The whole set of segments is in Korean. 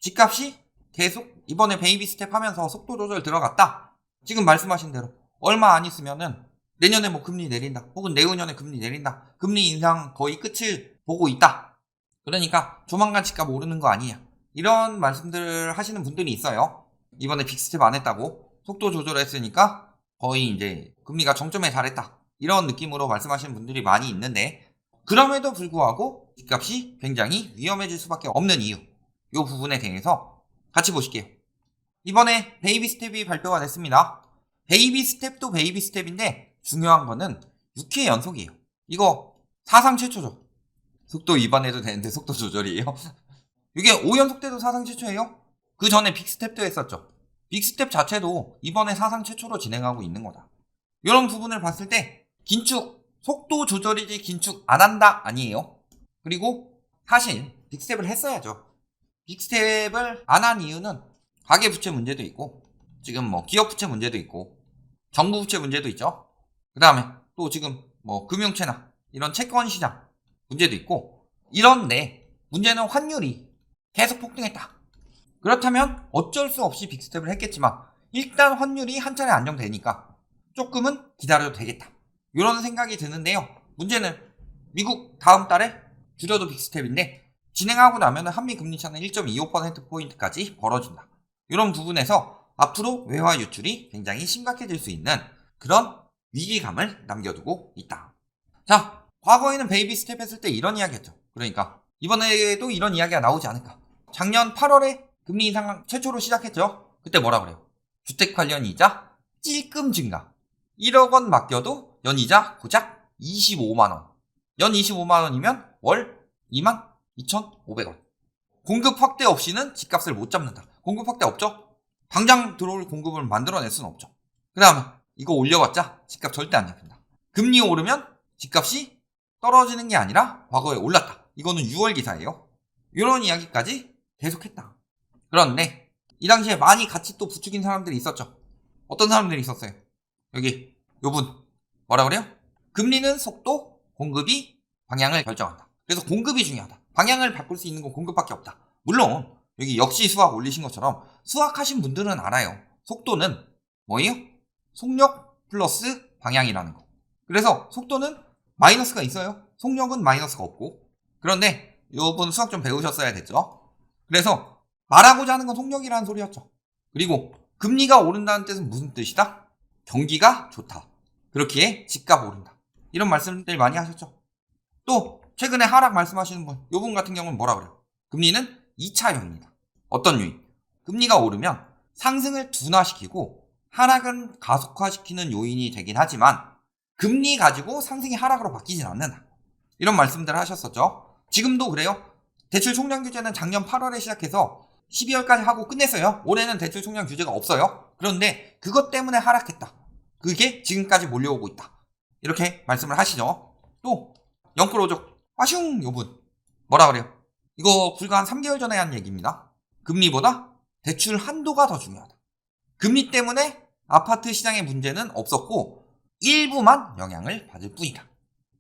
집값이 계속 이번에 베이비 스텝 하면서 속도 조절 들어갔다. 지금 말씀하신 대로 얼마 안 있으면은 내년에 뭐 금리 내린다. 혹은 내후년에 금리 내린다. 금리 인상 거의 끝을 보고 있다. 그러니까 조만간 집값 오르는 거 아니냐. 이런 말씀들을 하시는 분들이 있어요. 이번에 빅스텝 안 했다고 속도 조절했으니까 거의 이제 금리가 정점에 달했다. 이런 느낌으로 말씀하시는 분들이 많이 있는데 그럼에도 불구하고 집값이 굉장히 위험해질 수밖에 없는 이유. 이 부분에 대해서 같이 보실게요. 이번에 베이비 스텝이 발표가 됐습니다. 베이비 스텝도 베이비 스텝인데 중요한 거는 6회 연속이에요. 이거 사상 최초죠. 속도 위반해도 되는데 속도 조절이에요. 이게 5연속 때도 사상 최초예요. 그 전에 빅스텝도 했었죠. 빅스텝 자체도 이번에 사상 최초로 진행하고 있는 거다. 이런 부분을 봤을 때 긴축, 속도 조절이지 긴축 안 한다 아니에요. 그리고 사실 빅스텝을 했어야죠. 빅스텝을 안 한 이유는 가계부채 문제도 있고 지금 뭐 기업부채 문제도 있고 정부부채 문제도 있죠. 그 다음에 또 지금 뭐 금융채나 이런 채권시장 문제도 있고 이런데 문제는 환율이 계속 폭등했다. 그렇다면 어쩔 수 없이 빅스텝을 했겠지만 일단 환율이 한 차례 안정되니까 조금은 기다려도 되겠다. 이런 생각이 드는데요. 문제는 미국 다음 달에 줄여도 빅스텝인데 진행하고 나면 한미 금리 차는 1.25%포인트까지 벌어진다. 이런 부분에서 앞으로 외화 유출이 굉장히 심각해질 수 있는 그런 위기감을 남겨두고 있다. 자, 과거에는 베이비 스텝 했을 때 이런 이야기 했죠. 그러니까 이번에도 이런 이야기가 나오지 않을까. 작년 8월에 금리 인상 최초로 시작했죠. 그때 뭐라 그래요? 주택 관련 이자 찔끔 증가. 1억 원 맡겨도 연이자 고작 25만원. 연 25만원이면 월 22,500원. 공급 확대 없이는 집값을 못 잡는다. 공급 확대 없죠? 당장 들어올 공급을 만들어낼 수는 없죠. 그 다음에 이거 올려봤자 집값 절대 안 잡힌다. 금리 오르면 집값이 떨어지는 게 아니라 과거에 올랐다. 이거는 6월 기사예요. 이런 이야기까지 계속했다. 그런데 이 당시에 많이 같이 또 부추긴 사람들이 있었죠. 어떤 사람들이 있었어요? 여기 요분 뭐라 그래요? 금리는 속도, 공급이 방향을 결정한다. 그래서 공급이 중요하다. 방향을 바꿀 수 있는 건 공급밖에 없다. 물론 여기 역시 수학 올리신 것처럼 수학하신 분들은 알아요. 속도는 뭐예요? 속력 플러스 방향이라는 거. 그래서 속도는 마이너스가 있어요. 속력은 마이너스가 없고. 그런데 요분 수학 좀 배우셨어야 됐죠. 그래서 말하고자 하는 건 속력이라는 소리였죠. 그리고 금리가 오른다는 뜻은 무슨 뜻이다? 경기가 좋다. 그렇기에 집값 오른다. 이런 말씀들 많이 하셨죠. 또 최근에 하락 말씀하시는 분, 요분 같은 경우는 뭐라 그래요? 금리는 2차형입니다. 어떤 요인? 금리가 오르면 상승을 둔화시키고 하락은 가속화시키는 요인이 되긴 하지만 금리 가지고 상승이 하락으로 바뀌진 않는다. 이런 말씀들을 하셨었죠. 지금도 그래요. 대출 총량 규제는 작년 8월에 시작해서 12월까지 하고 끝냈어요. 올해는 대출 총량 규제가 없어요. 그런데 그것 때문에 하락했다. 그게 지금까지 몰려오고 있다. 이렇게 말씀을 하시죠. 또 영끌오족 빠슝 요분 뭐라 그래요? 이거 불과 한 3개월 전에 한 얘기입니다. 금리보다 대출 한도가 더 중요하다. 금리 때문에 아파트 시장의 문제는 없었고 일부만 영향을 받을 뿐이다.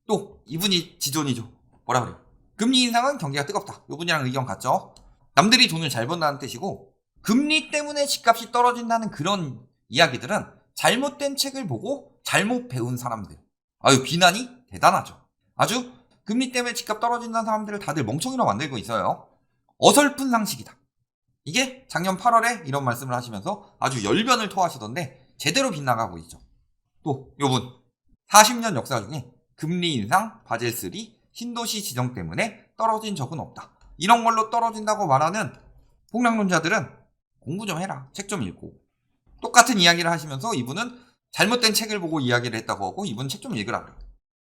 또 이분이 지존이죠. 뭐라 그래요? 금리 인상은 경기가 뜨겁다. 이분이랑 의견 같죠? 남들이 돈을 잘 번다는 뜻이고 금리 때문에 집값이 떨어진다는 그런 이야기들은 잘못된 책을 보고 잘못 배운 사람들. 아유 비난이 대단하죠. 아주 금리 때문에 집값 떨어진다는 사람들을 다들 멍청이로 만들고 있어요. 어설픈 상식이다. 이게 작년 8월에 이런 말씀을 하시면서 아주 열변을 토하시던데 제대로 빗나가고 있죠. 또 요분 40년 역사 중에 금리 인상, 바젤3, 신도시 지정 때문에 떨어진 적은 없다. 이런 걸로 떨어진다고 말하는 폭락론자들은 공부 좀 해라. 책 좀 읽고. 똑같은 이야기를 하시면서 이분은 잘못된 책을 보고 이야기를 했다고 하고 이분은 책 좀 읽으라 그래요.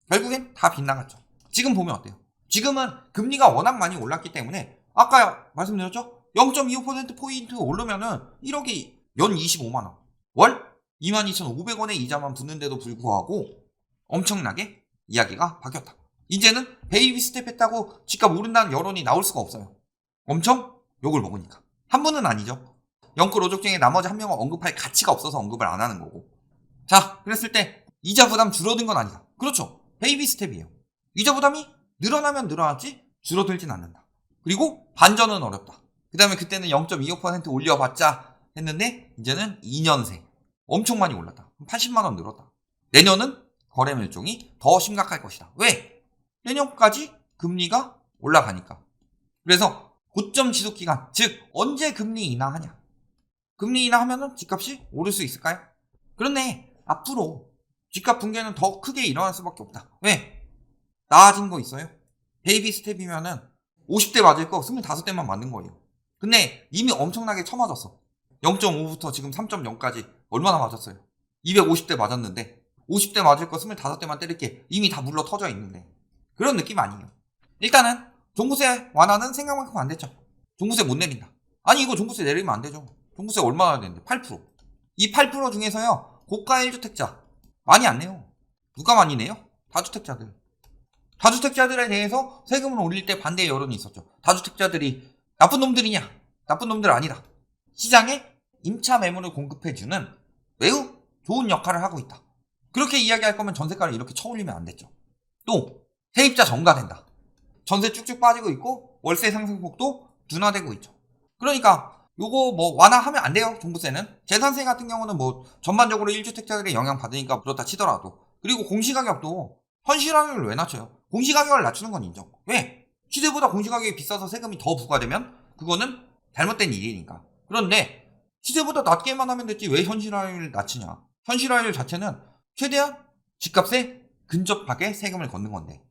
결국엔 다 빗나갔죠. 지금 보면 어때요? 지금은 금리가 워낙 많이 올랐기 때문에 아까 말씀드렸죠? 0.25%포인트 오르면은 1억이 연 25만원. 월 22,500원의 이자만 붙는데도 불구하고 엄청나게 이야기가 바뀌었다. 이제는 베이비 스텝 했다고 집값 오른다는 여론이 나올 수가 없어요. 엄청 욕을 먹으니까. 한 분은 아니죠. 영끌 오족 중에 나머지 한 명은 언급할 가치가 없어서 언급을 안 하는 거고. 자, 그랬을 때 이자 부담 줄어든 건 아니다. 그렇죠. 베이비 스텝이에요. 이자 부담이 늘어나면 늘어났지 줄어들진 않는다. 그리고 반전은 어렵다. 그 다음에 그때는 0.25% 올려봤자 했는데 이제는 2년새 엄청 많이 올랐다. 80만원 늘었다. 내년은 거래 멸종이 더 심각할 것이다. 왜? 내년까지 금리가 올라가니까. 그래서 고점 지속기간, 즉 언제 금리 인하하냐. 금리 인하하면은 집값이 오를 수 있을까요? 그런데 앞으로 집값 붕괴는 더 크게 일어날 수밖에 없다. 왜? 나아진 거 있어요? 베이비 스텝이면은 50대 맞을 거 25대만 맞는 거예요. 근데 이미 엄청나게 쳐맞았어. 0.5부터 지금 3.0까지 얼마나 맞았어요? 250대 맞았는데 50대 맞을 거 25대만 때릴게 이미 다 물러 터져 있는데 그런 느낌 아니에요. 일단은 종부세 완화는 생각만큼 안 됐죠. 종부세 못 내린다. 아니 이거 종부세 내리면 안 되죠. 종부세 얼마나 되는데 8%. 이 8% 중에서요 고가 1주택자 많이 안 내요. 누가 많이 내요? 다주택자들. 다주택자들에 대해서 세금을 올릴 때 반대 여론이 있었죠. 다주택자들이 나쁜 놈들이냐? 나쁜 놈들 아니다. 시장에 임차 매물을 공급해주는 매우 좋은 역할을 하고 있다. 그렇게 이야기할 거면 전세가를 이렇게 쳐올리면 안 됐죠. 또 세입자 전가된다. 전세 쭉쭉 빠지고 있고 월세 상승폭도 둔화되고 있죠. 그러니까 요거 뭐 완화하면 안 돼요. 종부세는. 재산세 같은 경우는 뭐 전반적으로 1주택자들의 영향 받으니까 그렇다 치더라도. 그리고 공시가격도 현실가격을 왜 낮춰요? 공시가격을 낮추는 건 인정. 왜? 시세보다 공시가격이 비싸서 세금이 더 부과되면 그거는 잘못된 일이니까. 그런데 시세보다 낮게만 하면 됐지 왜 현실화율을 낮추냐. 현실화율 자체는 최대한 집값에 근접하게 세금을 걷는 건데.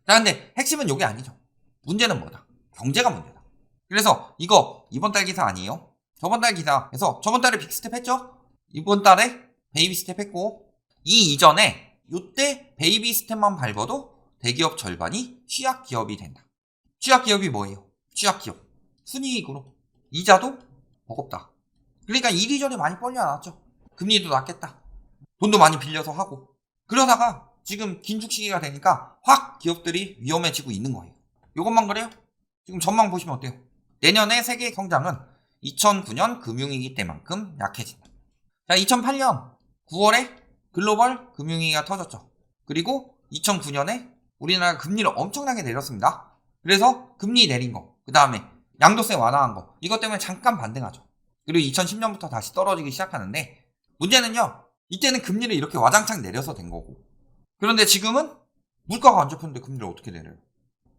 자, 근데 핵심은 요게 아니죠. 문제는 뭐다? 경제가 문제다. 그래서 이거 이번 달 기사 아니에요. 저번 달 기사에서 저번 달에 빅스텝 했죠? 이번 달에 베이비 스텝 했고 이 이전에 요때 베이비 스텝만 밟아도 대기업 절반이 취약 기업이 된다. 취약 기업이 뭐예요? 취약 기업. 순이익으로 이자도 버겁다. 그러니까 이리저리 많이 벌려놨죠. 금리도 낮겠다. 돈도 많이 빌려서 하고. 그러다가 지금 긴축 시기가 되니까 확 기업들이 위험해지고 있는 거예요. 이것만 그래요? 지금 전망 보시면 어때요? 내년의 세계 성장은 2009년 금융위기 때만큼 약해진다. 자, 2008년 9월에 글로벌 금융위기가 터졌죠. 그리고 2009년에 우리나라가 금리를 엄청나게 내렸습니다. 그래서 금리 내린 거, 그 다음에 양도세 완화한 거, 이것 때문에 잠깐 반등하죠. 그리고 2010년부터 다시 떨어지기 시작하는데 문제는요, 이때는 금리를 이렇게 와장창 내려서 된 거고, 그런데 지금은 물가가 안 잡혔는데 금리를 어떻게 내려요?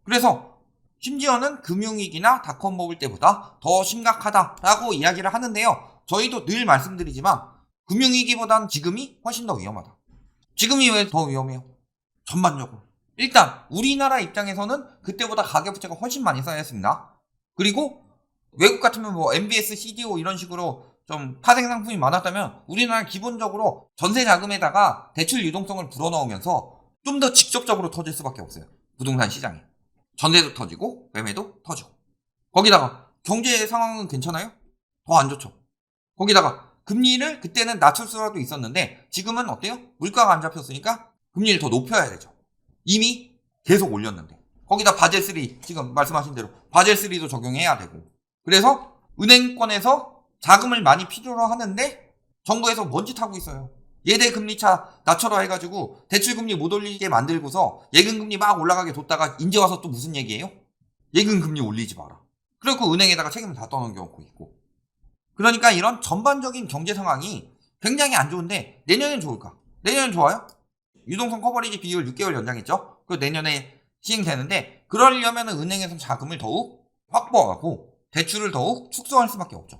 그래서 심지어는 금융위기나 닷컴 버블 때보다 더 심각하다라고 이야기를 하는데요. 저희도 늘 말씀드리지만 금융위기보다는 지금이 훨씬 더 위험하다. 지금이 왜 더 위험해요? 전반적으로. 일단 우리나라 입장에서는 그때보다 가계부채가 훨씬 많이 쌓였습니다. 그리고 외국 같으면 뭐 MBS, CDO 이런 식으로 좀 파생 상품이 많았다면 우리나라는 기본적으로 전세 자금에다가 대출 유동성을 불어넣으면서 좀 더 직접적으로 터질 수밖에 없어요. 부동산 시장에. 전세도 터지고 매매도 터지고. 거기다가 경제 상황은 괜찮아요? 더 안 좋죠. 거기다가 금리를 그때는 낮출 수라도 있었는데 지금은 어때요? 물가가 안 잡혔으니까 금리를 더 높여야 되죠. 이미 계속 올렸는데. 거기다 바젤3 지금 말씀하신 대로 바젤3도 적용해야 되고. 그래서 은행권에서 자금을 많이 필요로 하는데 정부에서 뭔 짓 하고 있어요. 예대 금리차 낮춰라 해가지고 대출금리 못 올리게 만들고서 예금금리 막 올라가게 뒀다가 이제 와서 또 무슨 얘기예요? 예금금리 올리지 마라. 그리고 은행에다가 책임을 다 떠넘겨놓고 있고. 그러니까 이런 전반적인 경제 상황이 굉장히 안 좋은데 내년엔 좋을까? 내년엔 좋아요? 유동성 커버리지 비율 6개월 연장했죠? 그 내년에 시행되는데 그러려면 은행에서 자금을 더욱 확보하고 대출을 더욱 축소할 수밖에 없죠.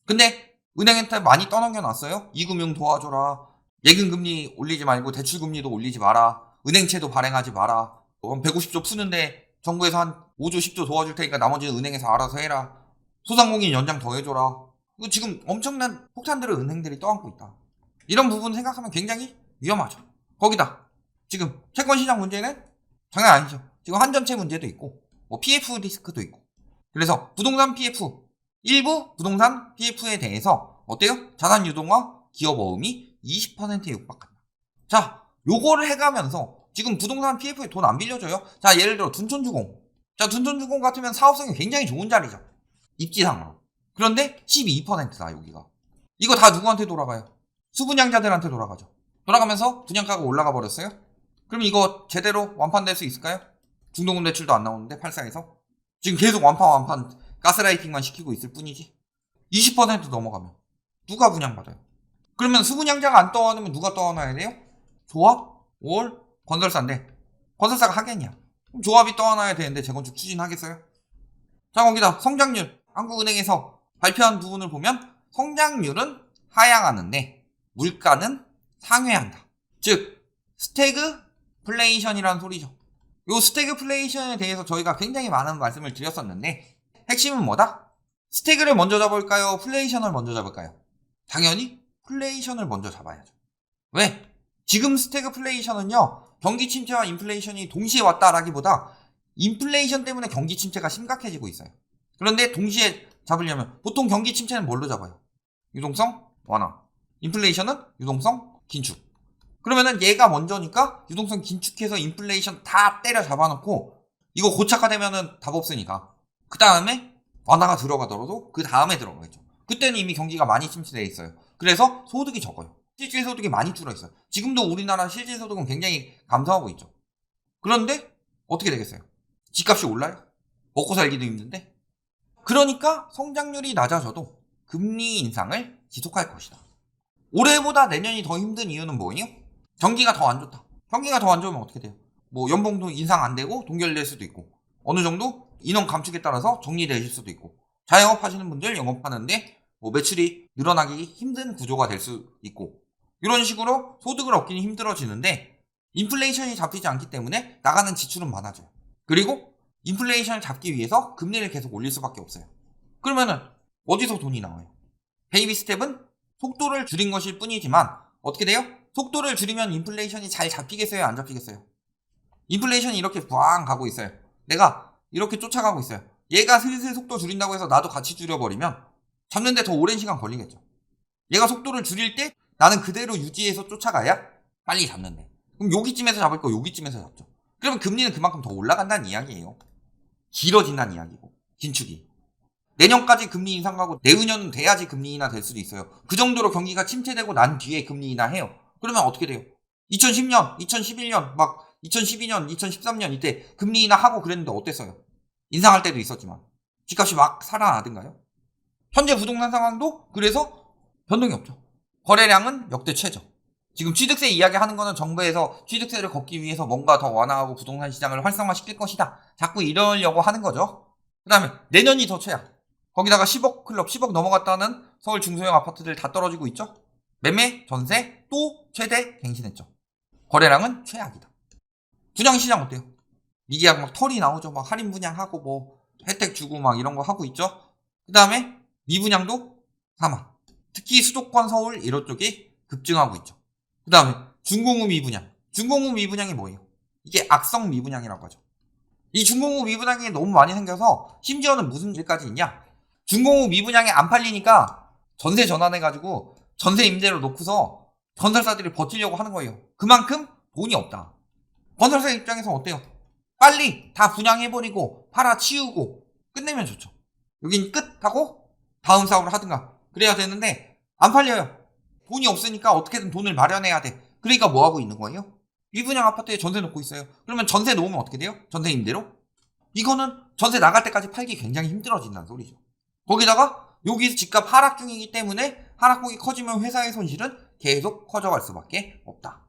근데 은행한테 많이 떠넘겨놨어요. 이금융 도와줘라. 예금금리 올리지 말고 대출금리도 올리지 마라. 은행채도 발행하지 마라. 150조 푸는데 정부에서 한 5조 10조 도와줄 테니까 나머지는 은행에서 알아서 해라. 소상공인 연장 더 해줘라. 이거 지금 엄청난 폭탄들을 은행들이 떠안고 있다. 이런 부분 생각하면 굉장히 위험하죠. 거기다 지금 채권시장 문제는 장난 아니죠. 지금 한전채 문제도 있고 뭐 PF 리스크도 있고. 그래서 부동산 PF, 일부 부동산 PF에 대해서 어때요? 자산 유동화 기업 어음이 20%에 육박한다. 자, 요거를 해가면서 지금 부동산 PF에 돈 안 빌려줘요. 자, 예를 들어 둔촌주공. 자, 둔촌주공 같으면 사업성이 굉장히 좋은 자리죠. 입지상으로. 그런데 12%다 여기가. 이거 다 누구한테 돌아가요? 수분양자들한테 돌아가죠. 돌아가면서 분양가가 올라가 버렸어요. 그럼 이거 제대로 완판될 수 있을까요? 중도금 대출도 안 나오는데 84에서 지금 계속 완판 가스라이팅만 시키고 있을 뿐이지. 20% 넘어가면 누가 분양받아요? 그러면 수분양자가 안 떠안으면 누가 떠안아야 돼요? 조합? 월? 건설사인데 건설사가 하겠냐? 그럼 조합이 떠안아야 되는데 재건축 추진하겠어요? 자, 거기다 성장률, 한국은행에서 발표한 부분을 보면 성장률은 하향하는데 물가는 상회한다. 즉 스태그플레이션이라는 소리죠. 이 스태그플레이션에 대해서 저희가 굉장히 많은 말씀을 드렸었는데 핵심은 뭐다? 스태그를 먼저 잡을까요? 플레이션을 먼저 잡을까요? 당연히 플레이션을 먼저 잡아야죠. 왜? 지금 스태그플레이션은요, 경기 침체와 인플레이션이 동시에 왔다라기보다 인플레이션 때문에 경기 침체가 심각해지고 있어요. 그런데 동시에 잡으려면 보통 경기 침체는 뭘로 잡아요? 유동성 완화, 인플레이션은 유동성 긴축. 그러면은 얘가 먼저니까 유동성 긴축해서 인플레이션 다 때려 잡아놓고 이거 고착화되면은 답 없으니까 그 다음에 완화가 들어가더라도 그 다음에 들어가겠죠. 그때는 이미 경기가 많이 침체되어 있어요. 그래서 소득이 적어요. 실질 소득이 많이 줄어 있어요. 지금도 우리나라 실질 소득은 굉장히 감소하고 있죠. 그런데 어떻게 되겠어요? 집값이 올라요? 먹고 살기도 힘든데? 그러니까 성장률이 낮아져도 금리 인상을 지속할 것이다. 올해보다 내년이 더 힘든 이유는 뭐예요? 경기가 더 안 좋다. 경기가 더 안 좋으면 어떻게 돼요? 뭐 연봉도 인상 안 되고 동결될 수도 있고 어느 정도 인원 감축에 따라서 정리되실 수도 있고 자영업 하시는 분들 영업하는데 뭐 매출이 늘어나기 힘든 구조가 될 수 있고 이런 식으로 소득을 얻기는 힘들어지는데 인플레이션이 잡히지 않기 때문에 나가는 지출은 많아져요. 그리고 인플레이션을 잡기 위해서 금리를 계속 올릴 수밖에 없어요. 그러면은 어디서 돈이 나와요? 베이비 스텝은 속도를 줄인 것일 뿐이지만 어떻게 돼요? 속도를 줄이면 인플레이션이 잘 잡히겠어요? 안 잡히겠어요? 인플레이션이 이렇게 부앙 가고 있어요. 내가 이렇게 쫓아가고 있어요. 얘가 슬슬 속도 줄인다고 해서 나도 같이 줄여버리면 잡는데 더 오랜 시간 걸리겠죠. 얘가 속도를 줄일 때 나는 그대로 유지해서 쫓아가야 빨리 잡는데 그럼 여기쯤에서 잡을 거 여기쯤에서 잡죠. 그러면 금리는 그만큼 더 올라간다는 이야기예요. 길어진다는 이야기고 긴축이 내년까지 금리 인상 가고 내후년은 돼야지 금리 인하 될 수도 있어요. 그 정도로 경기가 침체되고 난 뒤에 금리 인하 해요. 그러면 어떻게 돼요? 2010년, 2011년, 막 2012년, 2013년 이때 금리 인하 하고 그랬는데 어땠어요? 인상할 때도 있었지만 집값이 막 살아나든가요? 현재 부동산 상황도 그래서 변동이 없죠. 거래량은 역대 최저. 지금 취득세 이야기하는 거는 정부에서 취득세를 걷기 위해서 뭔가 더 완화하고 부동산 시장을 활성화시킬 것이다. 자꾸 이러려고 하는 거죠. 그 다음에 내년이 더 최악. 거기다가 10억 클럽, 10억 넘어갔다는 서울 중소형 아파트들 다 떨어지고 있죠. 매매, 전세 또 최대 갱신했죠. 거래량은 최악이다. 분양시장 어때요? 미계약 막 털이 나오죠. 막 할인 분양하고 뭐 혜택 주고 막 이런 거 하고 있죠. 그 다음에 미분양도 사망. 특히 수도권 서울 이런 쪽이 급증하고 있죠. 그 다음에 준공후 미분양. 준공후 미분양이 뭐예요? 이게 악성 미분양이라고 하죠. 이 준공후 미분양이 너무 많이 생겨서 심지어는 무슨 일까지 있냐? 준공후 미분양이 안 팔리니까 전세 전환해가지고 전세 임대로 놓고서 건설사들이 버티려고 하는 거예요. 그만큼 돈이 없다. 건설사 입장에서 어때요? 빨리 다 분양해버리고 팔아치우고 끝내면 좋죠. 여긴 끝하고 다음 사업을 하든가 그래야 되는데 안 팔려요. 돈이 없으니까 어떻게든 돈을 마련해야 돼. 그러니까 뭐 하고 있는 거예요? 미분양 아파트에 전세 놓고 있어요. 그러면 전세 놓으면 어떻게 돼요? 전세 임대로? 이거는 전세 나갈 때까지 팔기 굉장히 힘들어진다는 소리죠. 거기다가 여기 집값 하락 중이기 때문에 하락폭이 커지면 회사의 손실은 계속 커져갈 수밖에 없다.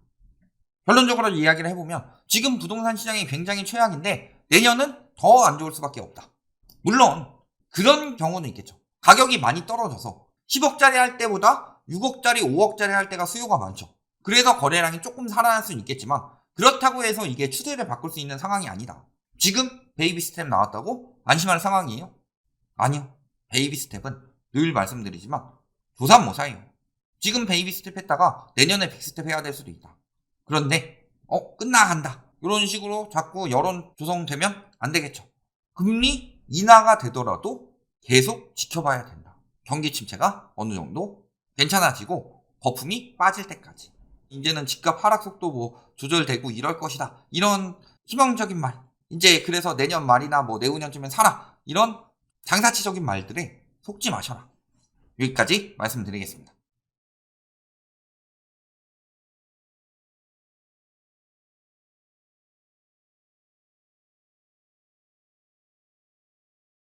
결론적으로 이야기를 해보면 지금 부동산 시장이 굉장히 최악인데 내년은 더 안 좋을 수밖에 없다. 물론 그런 경우는 있겠죠. 가격이 많이 떨어져서 10억짜리 할 때보다 6억짜리, 5억짜리 할 때가 수요가 많죠. 그래서 거래량이 조금 살아날 수는 있겠지만 그렇다고 해서 이게 추세를 바꿀 수 있는 상황이 아니다. 지금 베이비 스텝 나왔다고 안심할 상황이에요? 아니요. 베이비 스텝은 늘 말씀드리지만 조삼모사예요. 지금 베이비 스텝 했다가 내년에 빅 스텝 해야 될 수도 있다. 그런데 끝나간다. 이런 식으로 자꾸 여론 조성되면 안 되겠죠. 금리 인하가 되더라도 계속 지켜봐야 된다. 경기 침체가 어느 정도 괜찮아지고 거품이 빠질 때까지. 이제는 집값 하락 속도 뭐 조절되고 이럴 것이다. 이런 희망적인 말. 이제 그래서 내년 말이나 뭐 내후년쯤엔 사라. 이런 장사치적인 말들에 속지 마셔라. 여기까지 말씀드리겠습니다.